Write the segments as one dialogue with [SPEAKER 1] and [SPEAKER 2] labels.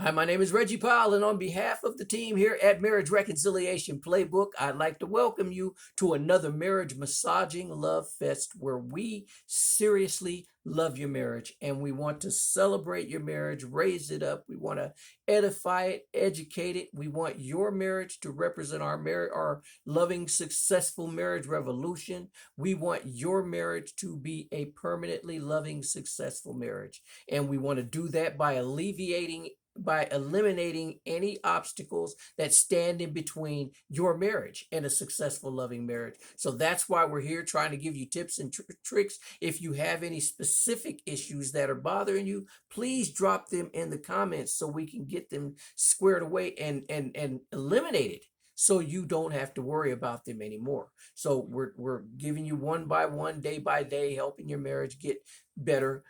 [SPEAKER 1] Hi, my name is Reggie Powell, and on behalf of the team here at Marriage Reconciliation Playbook, I'd like to welcome you to another marriage massaging love fest where we seriously love your marriage and we want to celebrate your marriage, raise it up. We want to edify it, educate it. We want your marriage to represent our loving, successful marriage revolution. We want your marriage to be a permanently loving, successful marriage. And we want to do that by eliminating any obstacles that stand in between your marriage and a successful loving marriage. So that's why we're here trying to give you tips and tricks. If you have any specific issues that are bothering you, please drop them in the comments so we can get them squared away and eliminated, so you don't have to worry about them anymore. So we're giving you one by one, day by day, helping your marriage get better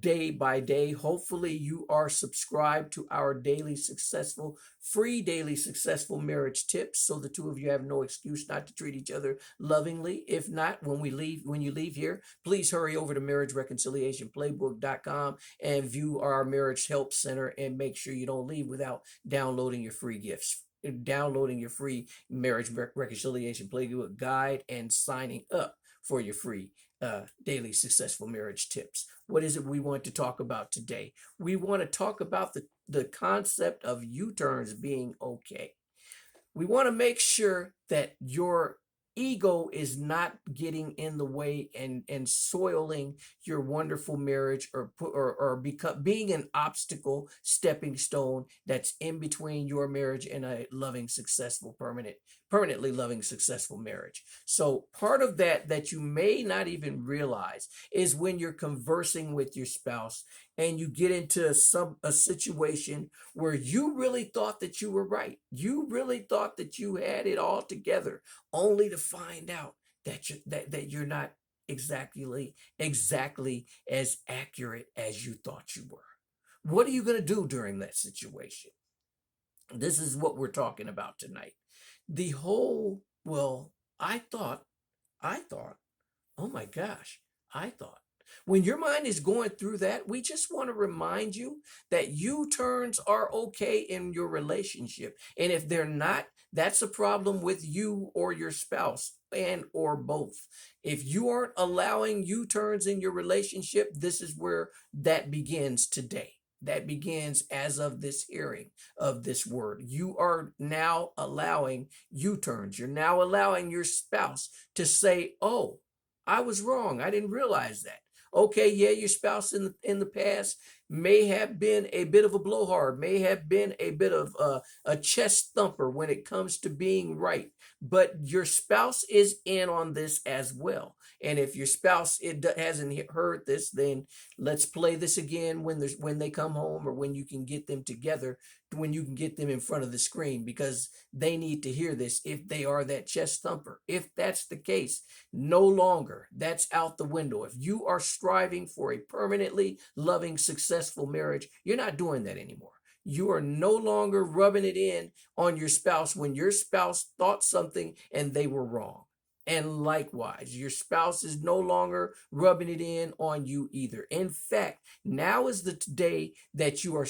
[SPEAKER 1] day by day. Hopefully you are subscribed to our free daily successful marriage tips, so the two of you have no excuse not to treat each other lovingly. If not, when you leave here, please hurry over to marriagereconciliationplaybook.com and view our marriage help center, and make sure you don't leave without downloading your free gifts, downloading your free marriage reconciliation playbook guide, and signing up for your free daily successful marriage tips. What is it we want to talk about today? We want to talk about the concept of U-turns being okay. We want to make sure that your ego is not getting in the way and soiling your wonderful marriage, or being an obstacle, stepping stone that's in between your marriage and a loving, successful, permanently loving, successful marriage. So part of that you may not even realize is when you're conversing with your spouse and you get into a situation where you really thought that you were right. You really thought that you had it all together, only to find out that you're not exactly as accurate as you thought you were. What are you going to do during that situation? This is what we're talking about tonight. The whole, well, I thought, oh my gosh, I thought. When your mind is going through that, we just want to remind you that U-turns are okay in your relationship. And if they're not, that's a problem with you or your spouse, and or both. If you aren't allowing U-turns in your relationship, this is where that begins today. That begins as of this hearing of this word. You are now allowing U-turns. You're now allowing your spouse to say, oh, I was wrong. I didn't realize that. Okay, yeah, your spouse in the past may have been a bit of a blowhard, may have been a bit of a chest thumper when it comes to being right, but your spouse is in on this as well. And if your spouse hasn't heard this, then let's play this again when they come home, or when you can get them together, when you can get them in front of the screen, because they need to hear this if they are that chest thumper. If that's the case, no longer, that's out the window. If you are striving for a permanently loving, successful marriage, you're not doing that anymore. You are no longer rubbing it in on your spouse when your spouse thought something and they were wrong. And likewise, your spouse is no longer rubbing it in on you either. In fact, now is the day that you are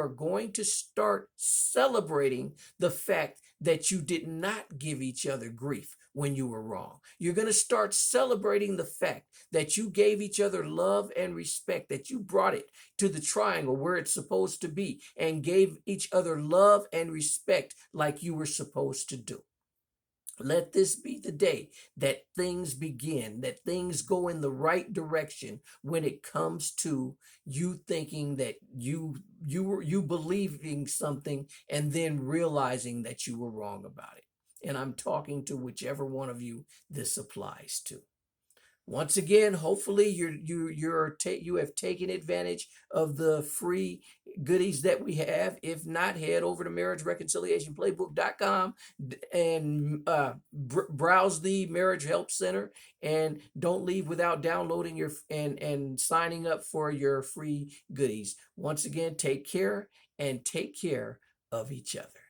[SPEAKER 1] going to start celebrating the fact that you did not give each other grief when you were wrong. You're going to start celebrating the fact that you gave each other love and respect, that you brought it to the triangle where it's supposed to be, and gave each other love and respect like you were supposed to do. Let this be the day that things begin, that things go in the right direction when it comes to you thinking that you believing something and then realizing that you were wrong about it. And I'm talking to whichever one of you this applies to. Once again, hopefully you have taken advantage of the free goodies that we have. If not, head over to marriagereconciliationplaybook.com and browse the Marriage Help Center, and don't leave without downloading and signing up for your free goodies. Once again, take care, and take care of each other.